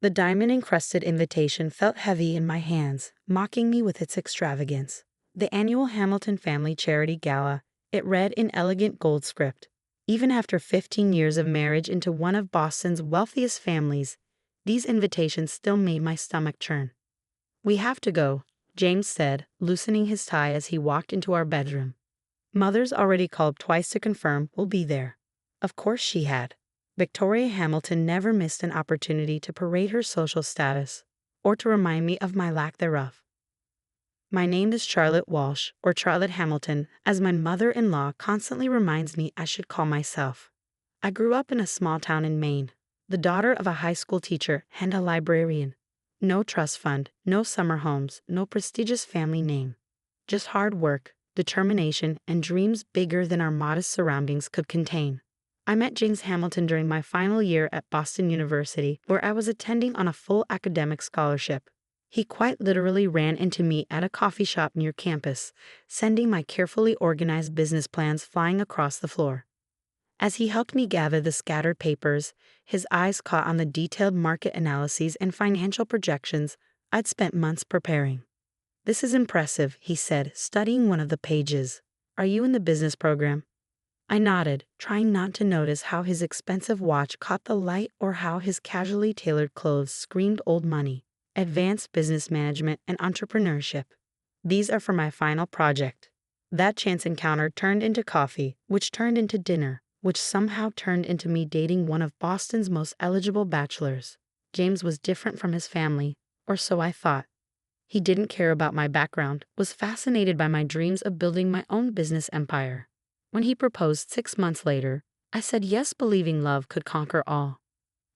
The diamond-encrusted invitation felt heavy in my hands, mocking me with its extravagance. The annual Hamilton Family Charity Gala, it read in elegant gold script. Even after 15 years of marriage into one of Boston's wealthiest families, these invitations still made my stomach churn. "We have to go," James said, loosening his tie as he walked into our bedroom. "Mother's already called twice to confirm we'll be there." Of course she had. Victoria Hamilton never missed an opportunity to parade her social status, or to remind me of my lack thereof. "My name is Charlotte Walsh, or Charlotte Hamilton, as my mother-in-law constantly reminds me I should call myself. I grew up in a small town in Maine, the daughter of a high school teacher and a librarian. No trust fund, no summer homes, no prestigious family name. Just hard work, determination, and dreams bigger than our modest surroundings could contain. I met James Hamilton during my final year at Boston University, where I was attending on a full academic scholarship. He quite literally ran into me at a coffee shop near campus, sending my carefully organized business plans flying across the floor. As he helped me gather the scattered papers, his eyes caught on the detailed market analyses and financial projections I'd spent months preparing. "This is impressive," he said, studying one of the pages. "Are you in the business program?" I nodded, trying not to notice how his expensive watch caught the light or how his casually tailored clothes screamed old money, advanced business management, and entrepreneurship. "These are for my final project." That chance encounter turned into coffee, which turned into dinner, which somehow turned into me dating one of Boston's most eligible bachelors. James was different from his family, or so I thought. He didn't care about my background, was fascinated by my dreams of building my own business empire. When he proposed 6 months later, I said yes, believing love could conquer all.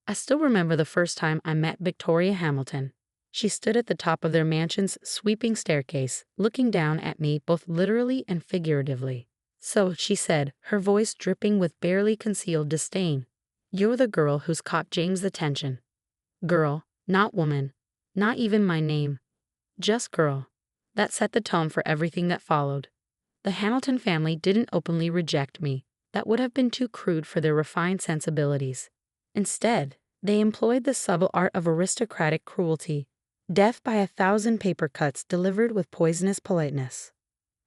I still remember the first time I met Victoria Hamilton. She stood at the top of their mansion's sweeping staircase, looking down at me both literally and figuratively. "So," she said, her voice dripping with barely concealed disdain, "you're the girl who's caught James' attention." Girl, not woman, not even my name. Just girl. That set the tone for everything that followed. The Hamilton family didn't openly reject me. That would have been too crude for their refined sensibilities. Instead, they employed the subtle art of aristocratic cruelty, death by 1,000 paper cuts delivered with poisonous politeness.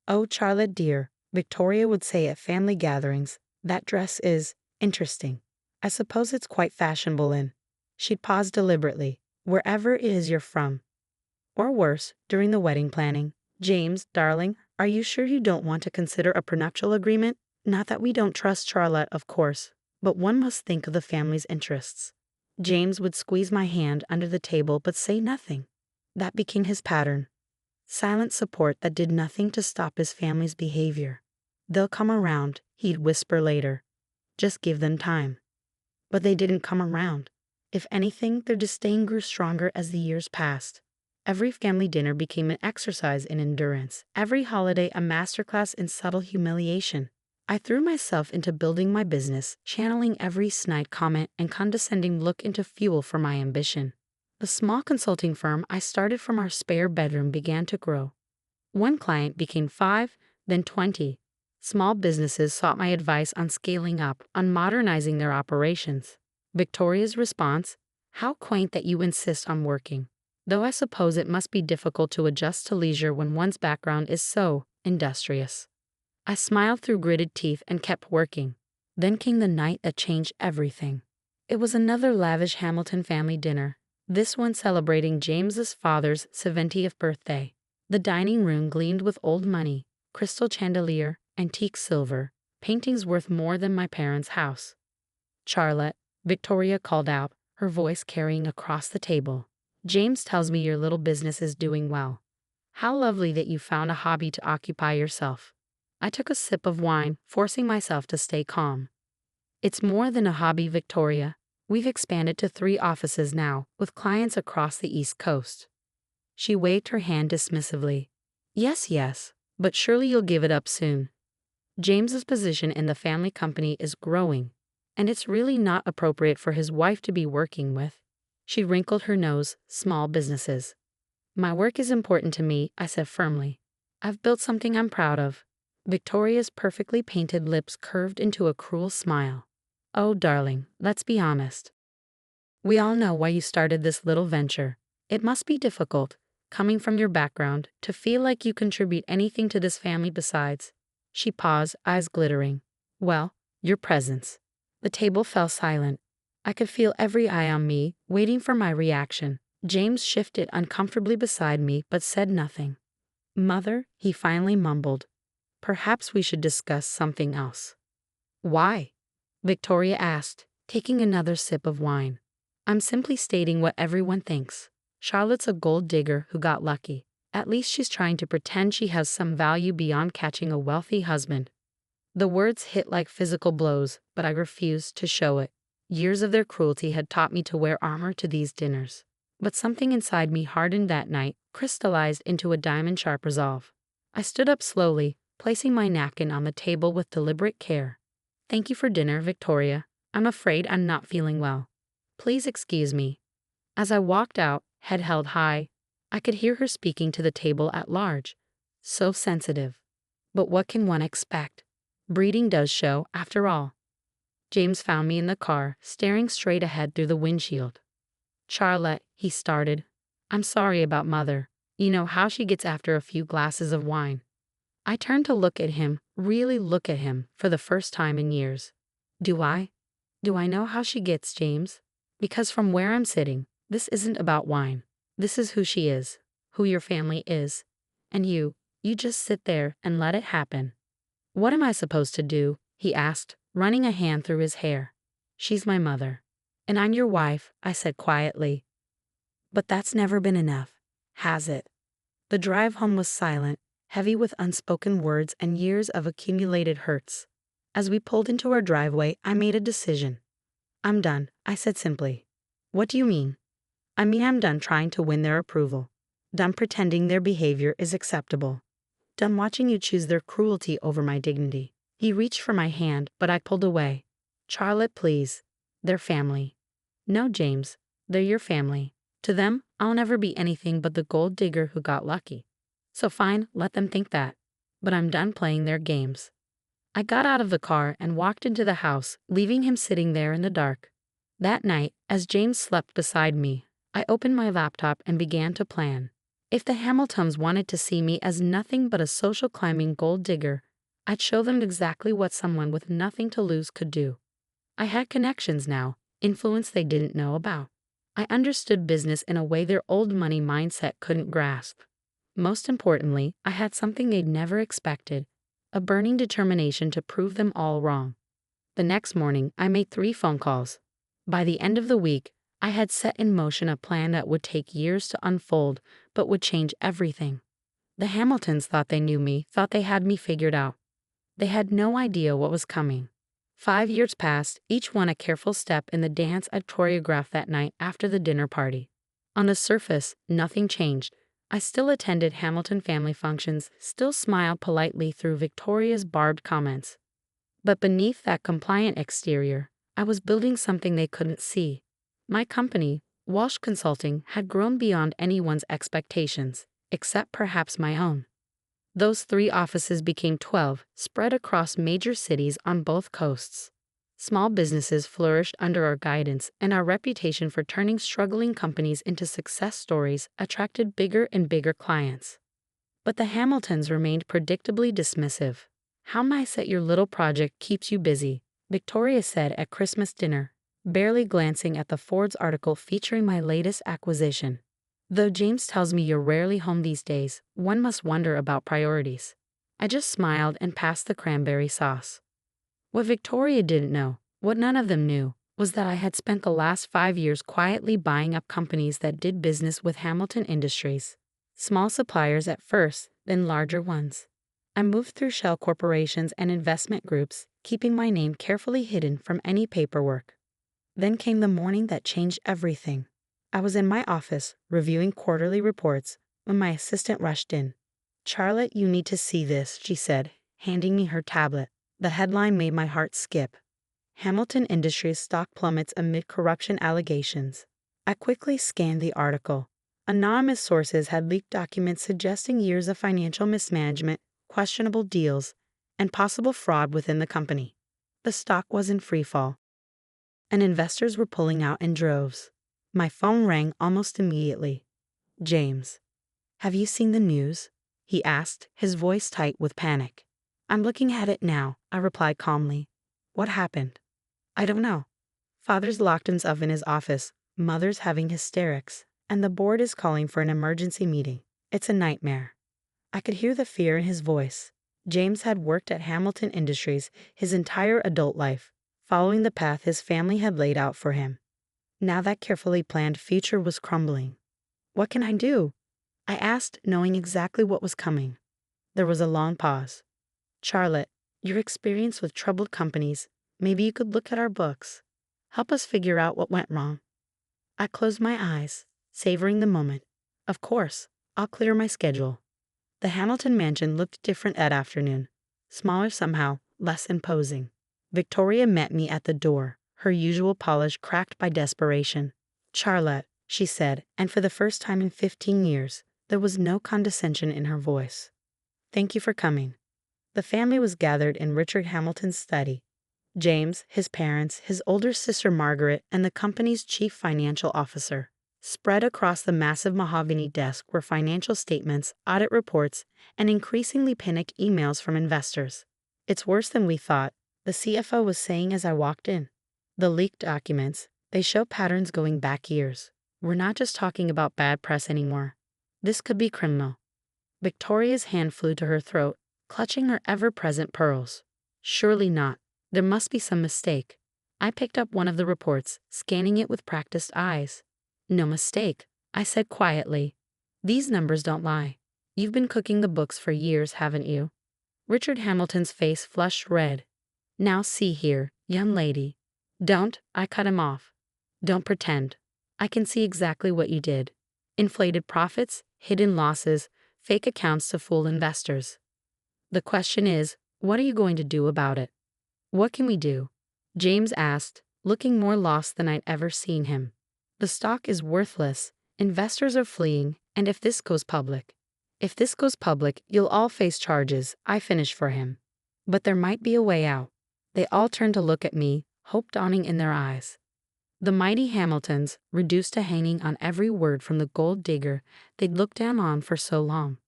"Oh, Charlotte dear," Victoria would say at family gatherings, "that dress is interesting. I suppose it's quite fashionable in—" She'd pause deliberately, "wherever it is you're from." Or worse, during the wedding planning, "James, darling, are you sure you don't want to consider a prenuptial agreement? Not that we don't trust Charlotte, of course, but one must think of the family's interests." James would squeeze my hand under the table but say nothing. That became his pattern. Silent support that did nothing to stop his family's behavior. "They'll come around," he'd whisper later. "Just give them time." But they didn't come around. If anything, their disdain grew stronger as the years passed. Every family dinner became an exercise in endurance, every holiday a masterclass in subtle humiliation. I threw myself into building my business, channeling every snide comment and condescending look into fuel for my ambition. The small consulting firm I started from our spare bedroom began to grow. One client became 5, then 20. Small businesses sought my advice on scaling up, on modernizing their operations. Victoria's response: "How quaint that you insist on working. Though I suppose it must be difficult to adjust to leisure when one's background is so industrious." I smiled through gritted teeth and kept working. Then came the night that changed everything. It was another lavish Hamilton family dinner, this one celebrating James's father's 70th birthday. The dining room gleamed with old money, crystal chandelier, antique silver, paintings worth more than my parents' house. "Charlotte," Victoria called out, her voice carrying across the table. "James tells me your little business is doing well. How lovely that you found a hobby to occupy yourself." I took a sip of wine, forcing myself to stay calm. "It's more than a hobby, Victoria. We've expanded to 3 offices now, with clients across the East Coast." She waved her hand dismissively. Yes, but surely you'll give it up soon. James's position in the family company is growing, and it's really not appropriate for his wife to be working with." She wrinkled her nose. "Small businesses." "My work is important to me," I said firmly. "I've built something I'm proud of." Victoria's perfectly painted lips curved into a cruel smile. "Oh, darling, let's be honest. We all know why you started this little venture. It must be difficult, coming from your background, to feel like you contribute anything to this family besides. She paused, eyes glittering. Well, your presence. The table fell silent. I could feel every eye on me, waiting for my reaction. James shifted uncomfortably beside me but said nothing. Mother, he finally mumbled. Perhaps we should discuss something else. Why? Victoria asked, taking another sip of wine. I'm simply stating what everyone thinks. Charlotte's a gold digger who got lucky. At least she's trying to pretend she has some value beyond catching a wealthy husband. The words hit like physical blows, but I refused to show it. Years of their cruelty had taught me to wear armor to these dinners. But something inside me hardened that night, crystallized into a diamond-sharp resolve. I stood up slowly, placing my napkin on the table with deliberate care. Thank you for dinner, Victoria. I'm afraid I'm not feeling well. Please excuse me. As I walked out, head held high, I could hear her speaking to the table at large. So sensitive. But what can one expect? Breeding does show, after all. James found me in the car, staring straight ahead through the windshield. Charlotte, he started. I'm sorry about Mother. You know how she gets after a few glasses of wine. I turned to look at him, really look at him, for the first time in years. Do I? Do I know how she gets, James? Because from where I'm sitting, this isn't about wine. This is who she is, who your family is. And you just sit there and let it happen. What am I supposed to do? He asked, running a hand through his hair. She's my mother. And I'm your wife, I said quietly. But that's never been enough, has it? The drive home was silent, heavy with unspoken words and years of accumulated hurts. As we pulled into our driveway, I made a decision. I'm done, I said simply. What do you mean? I mean I'm done trying to win their approval. Done pretending their behavior is acceptable. Done watching you choose their cruelty over my dignity. He reached for my hand, but I pulled away. Charlotte, please. They're family. No, James, they're your family. To them, I'll never be anything but the gold digger who got lucky. So fine, let them think that. But I'm done playing their games. I got out of the car and walked into the house, leaving him sitting there in the dark. That night, as James slept beside me, I opened my laptop and began to plan. If the Hamiltons wanted to see me as nothing but a social climbing gold digger, I'd show them exactly what someone with nothing to lose could do. I had connections now, influence they didn't know about. I understood business in a way their old money mindset couldn't grasp. Most importantly, I had something they'd never expected, a burning determination to prove them all wrong. The next morning, I made 3 phone calls. By the end of the week, I had set in motion a plan that would take years to unfold, but would change everything. The Hamiltons thought they knew me, thought they had me figured out. They had no idea what was coming. 5 years passed, each one a careful step in the dance I'd choreographed that night after the dinner party. On the surface, nothing changed. I still attended Hamilton family functions, still smiled politely through Victoria's barbed comments. But beneath that compliant exterior, I was building something they couldn't see. My company, Walsh Consulting, had grown beyond anyone's expectations, except perhaps my own. Those 3 offices became 12, spread across major cities on both coasts. Small businesses flourished under our guidance, and our reputation for turning struggling companies into success stories attracted bigger and bigger clients. But the Hamiltons remained predictably dismissive. How nice that your little project keeps you busy, Victoria said at Christmas dinner, barely glancing at the Forbes article featuring my latest acquisition. Though James tells me you're rarely home these days, one must wonder about priorities. I just smiled and passed the cranberry sauce. What Victoria didn't know, what none of them knew, was that I had spent the last 5 years quietly buying up companies that did business with Hamilton Industries. Small suppliers at first, then larger ones. I moved through shell corporations and investment groups, keeping my name carefully hidden from any paperwork. Then came the morning that changed everything. I was in my office, reviewing quarterly reports, when my assistant rushed in. Charlotte, you need to see this, she said, handing me her tablet. The headline made my heart skip. Hamilton Industries stock plummets amid corruption allegations. I quickly scanned the article. Anonymous sources had leaked documents suggesting years of financial mismanagement, questionable deals, and possible fraud within the company. The stock was in freefall, and investors were pulling out in droves. My phone rang almost immediately. "James, have you seen the news?" he asked, his voice tight with panic. "I'm looking at it now," I replied calmly. "What happened?" "I don't know. Father's locked himself in his office, mother's having hysterics, and the board is calling for an emergency meeting. It's a nightmare." I could hear the fear in his voice. James had worked at Hamilton Industries his entire adult life, following the path his family had laid out for him. Now that carefully planned future was crumbling. "What can I do?" I asked, knowing exactly what was coming. There was a long pause. "Charlotte, your experience with troubled companies, maybe you could look at our books. Help us figure out what went wrong." I closed my eyes, savoring the moment. Of course, I'll clear my schedule. The Hamilton mansion looked different that afternoon. Smaller somehow, less imposing. Victoria met me at the door, her usual polish cracked by desperation. "Charlotte," she said, and for the first time in 15 years, there was no condescension in her voice. "Thank you for coming." The family was gathered in Richard Hamilton's study. James, his parents, his older sister Margaret, and the company's chief financial officer. Spread across the massive mahogany desk were financial statements, audit reports, and increasingly panicked emails from investors. "It's worse than we thought," the CFO was saying as I walked in. "The leaked documents, they show patterns going back years. We're not just talking about bad press anymore. This could be criminal." Victoria's hand flew to her throat, clutching her ever-present pearls. "Surely not. There must be some mistake." I picked up one of the reports, scanning it with practiced eyes. "No mistake," I said quietly. "These numbers don't lie. You've been cooking the books for years, haven't you?" Richard Hamilton's face flushed red. "Now see here, young lady. Don't," I cut him off. "Don't pretend. I can see exactly what you did. Inflated profits, hidden losses, fake accounts to fool investors. The question is, what are you going to do about it?" "What can we do?" James asked, looking more lost than I'd ever seen him. "The stock is worthless, investors are fleeing, and if this goes public, you'll all face charges," I finished for him. "But there might be a way out." They all turned to look at me, hope dawning in their eyes. The mighty Hamiltons, reduced to hanging on every word from the gold digger they'd looked down on for so long.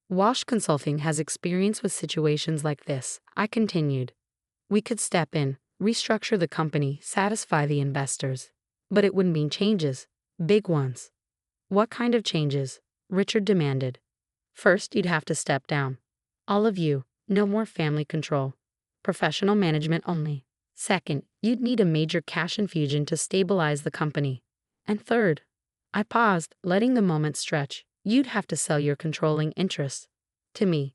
"Walsh Consulting has experience with situations like this," I continued. "We could step in, restructure the company, satisfy the investors. But it would mean changes. Big ones." "What kind of changes?" Richard demanded. "First, you'd have to step down. All of you, no more family control. Professional management only. Second, you'd need a major cash infusion to stabilize the company. And third," I paused, letting the moment stretch, "you'd have to sell your controlling interest to me."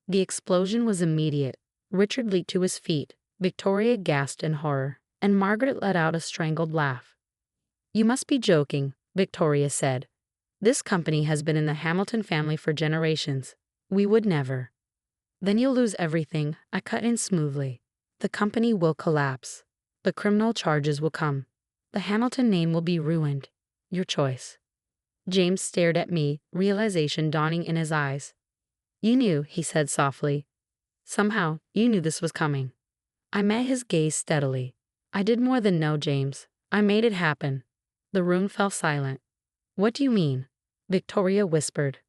The explosion was immediate. Richard leaped to his feet, Victoria gasped in horror, and Margaret let out a strangled laugh. "You must be joking," Victoria said. "This company has been in the Hamilton family for generations. We would never." "Then you'll lose everything," I cut in smoothly. "The company will collapse. The criminal charges will come. The Hamilton name will be ruined. Your choice." James stared at me, realization dawning in his eyes. "You knew," he said softly. "Somehow, you knew this was coming." I met his gaze steadily. "I did more than know, James. I made it happen." The room fell silent. "What do you mean?" Victoria whispered.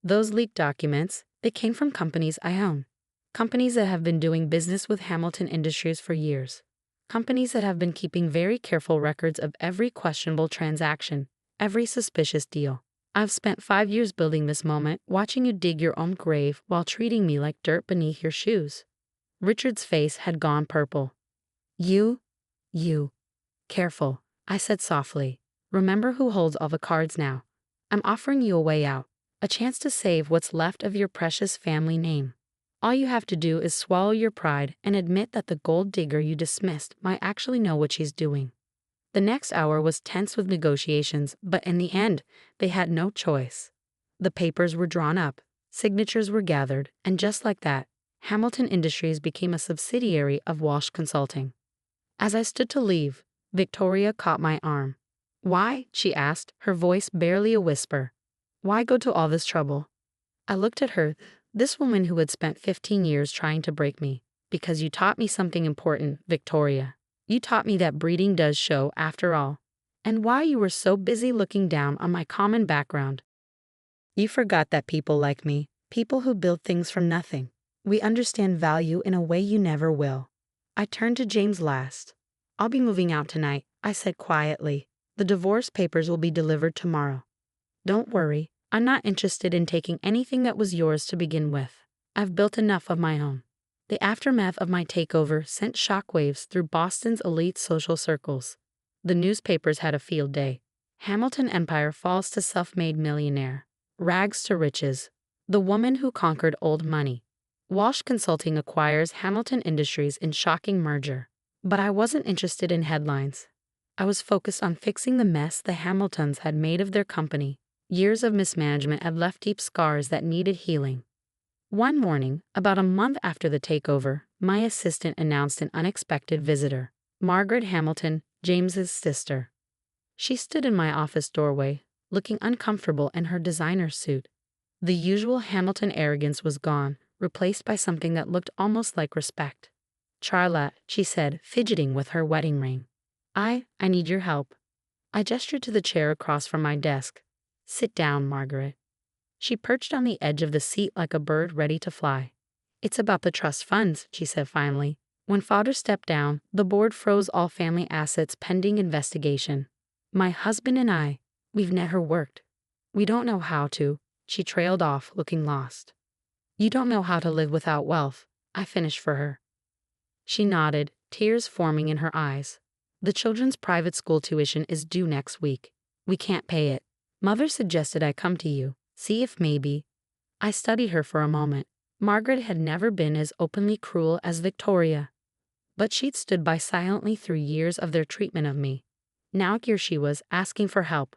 "Those leaked documents, they came from companies I own. Companies that have been doing business with Hamilton Industries for years. Companies that have been keeping very careful records of every questionable transaction, every suspicious deal. I've spent 5 years building this moment, watching you dig your own grave while treating me like dirt beneath your shoes." Richard's face had gone purple. You, careful," I said softly. "Remember who holds all the cards now. I'm offering you a way out, a chance to save what's left of your precious family name. All you have to do is swallow your pride and admit that the gold digger you dismissed might actually know what she's doing." The next hour was tense with negotiations, but in the end, they had no choice. The papers were drawn up, signatures were gathered, and just like that, Hamilton Industries became a subsidiary of Walsh Consulting. As I stood to leave, Victoria caught my arm. "Why?" she asked, her voice barely a whisper. "Why go to all this trouble?" I looked at her, this woman who had spent 15 years trying to break me. "Because you taught me something important, Victoria. You taught me that breeding does show, after all. and why you were so busy looking down on my common background. You forgot that people like me, people who build things from nothing, we understand value in a way you never will. I turned to James last. I'll be moving out tonight, I said quietly. The divorce papers will be delivered tomorrow. Don't worry, I'm not interested in taking anything that was yours to begin with. I've built enough of my own. The aftermath of my takeover sent shockwaves through Boston's elite social circles. The newspapers had a field day. Hamilton Empire falls to self-made millionaire. Rags to riches. The woman who conquered old money. Walsh Consulting acquires Hamilton Industries in shocking merger. But I wasn't interested in headlines. I was focused on fixing the mess the Hamiltons had made of their company. Years of mismanagement had left deep scars that needed healing. One morning, about a month after the takeover, my assistant announced an unexpected visitor, Margaret Hamilton, James's sister. She stood in my office doorway, looking uncomfortable in her designer suit. The usual Hamilton arrogance was gone, replaced by something that looked almost like respect. Charlotte, she said, fidgeting with her wedding ring. I need your help. I gestured to the chair across from my desk. Sit down, Margaret. She perched on the edge of the seat like a bird ready to fly. It's about the trust funds, she said finally. When father stepped down, the board froze all family assets pending investigation. My husband and I, we've never worked. We don't know how to, she trailed off, looking lost. You don't know how to live without wealth, I finished for her. She nodded, tears forming in her eyes. The children's private school tuition is due next week. We can't pay it. Mother suggested I come to you, see if maybe. I studied her for a moment. Margaret had never been as openly cruel as Victoria. But she'd stood by silently through years of their treatment of me. Now here she was, asking for help.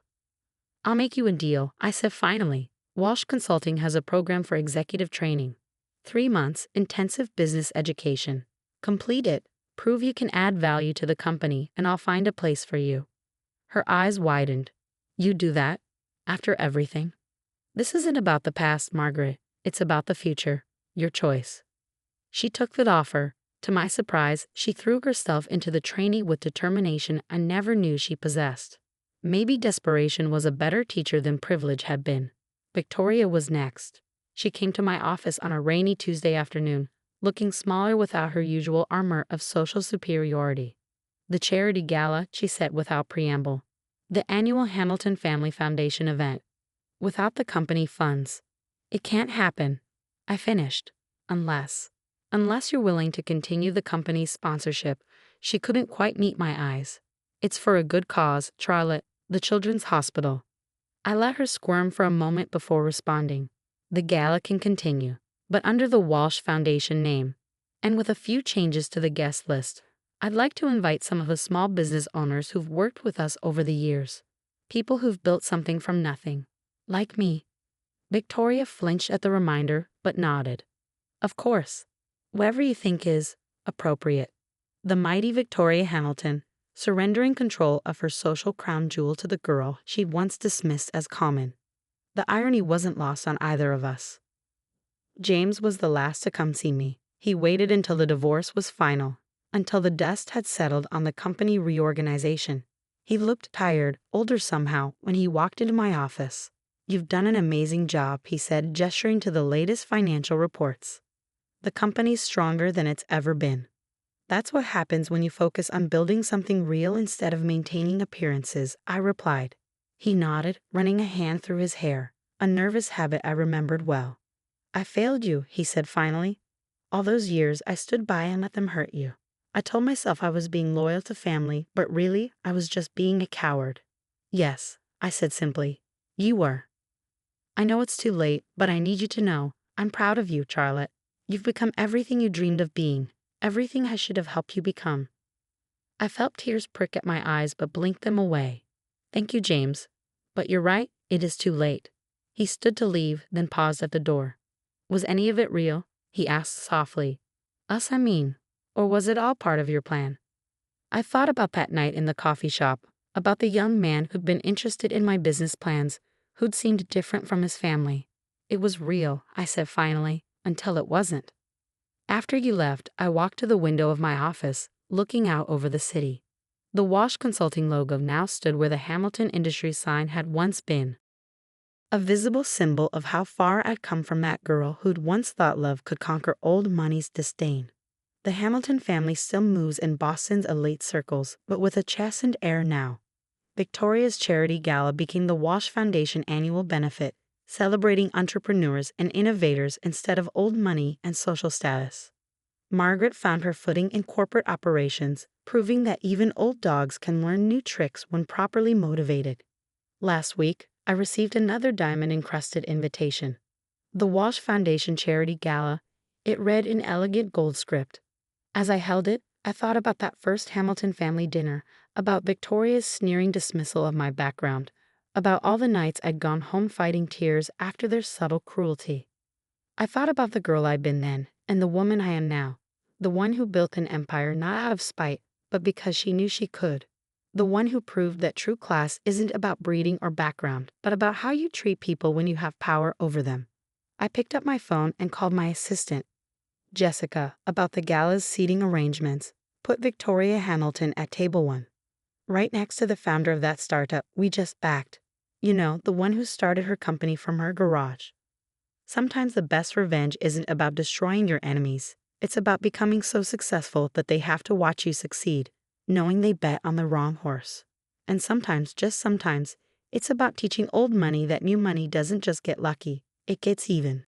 I'll make you a deal, I said finally. Walsh Consulting has a program for executive training. 3 months, intensive business education. Complete it, prove you can add value to the company, and I'll find a place for you. Her eyes widened. You do that? After everything? This isn't about the past, Margaret. It's about the future. Your choice. She took the offer. To my surprise, she threw herself into the training with determination I never knew she possessed. Maybe desperation was a better teacher than privilege had been. Victoria was next. She came to my office on a rainy Tuesday afternoon, looking smaller without her usual armor of social superiority. The charity gala, she said without preamble. The annual Hamilton Family Foundation event. Without the company funds. It can't happen. I finished. Unless you're willing to continue the company's sponsorship. She couldn't quite meet my eyes. It's for a good cause, Charlotte, the Children's Hospital. I let her squirm for a moment before responding. The gala can continue, but under the Walsh Foundation name. And with a few changes to the guest list. I'd like to invite some of the small business owners who've worked with us over the years. People who've built something from nothing. Like me. Victoria flinched at the reminder, but nodded. Of course. Whatever you think is appropriate. The mighty Victoria Hamilton, surrendering control of her social crown jewel to the girl she'd once dismissed as common. The irony wasn't lost on either of us. James was the last to come see me. He waited until the divorce was final, until the dust had settled on the company reorganization. He looked tired, older somehow, when he walked into my office. You've done an amazing job, he said, gesturing to the latest financial reports. The company's stronger than it's ever been. That's what happens when you focus on building something real instead of maintaining appearances, I replied. He nodded, running a hand through his hair, a nervous habit I remembered well. I failed you, he said finally. All those years I stood by and let them hurt you. I told myself I was being loyal to family, but really, I was just being a coward. Yes, I said simply. You were. I know it's too late, but I need you to know. I'm proud of you, Charlotte. You've become everything you dreamed of being, everything I should have helped you become. I felt tears prick at my eyes but blinked them away. Thank you, James. But you're right, it is too late. He stood to leave, then paused at the door. Was any of it real? He asked softly. Us, I mean. Or was it all part of your plan? I thought about that night in the coffee shop, about the young man who'd been interested in my business plans, who'd seemed different from his family. It was real, I said finally, until it wasn't. After you left, I walked to the window of my office, looking out over the city. The Walsh Consulting logo now stood where the Hamilton Industries sign had once been. A visible symbol of how far I'd come from that girl who'd once thought love could conquer old money's disdain. The Hamilton family still moves in Boston's elite circles, but with a chastened air now. Victoria's charity gala became the Walsh Foundation annual benefit, celebrating entrepreneurs and innovators instead of old money and social status. Margaret found her footing in corporate operations, proving that even old dogs can learn new tricks when properly motivated. Last week, I received another diamond-encrusted invitation. The Walsh Foundation Charity Gala. It read in elegant gold script. As I held it, I thought about that first Hamilton family dinner, about Victoria's sneering dismissal of my background, about all the nights I'd gone home fighting tears after their subtle cruelty. I thought about the girl I'd been then, and the woman I am now, the one who built an empire not out of spite, but because she knew she could. The one who proved that true class isn't about breeding or background, but about how you treat people when you have power over them. I picked up my phone and called my assistant, Jessica, about the gala's seating arrangements. Put Victoria Hamilton at table 1. Right next to the founder of that startup we just backed. You know, the one who started her company from her garage. Sometimes the best revenge isn't about destroying your enemies. It's about becoming so successful that they have to watch you succeed, knowing they bet on the wrong horse. And sometimes, just sometimes, it's about teaching old money that new money doesn't just get lucky, it gets even.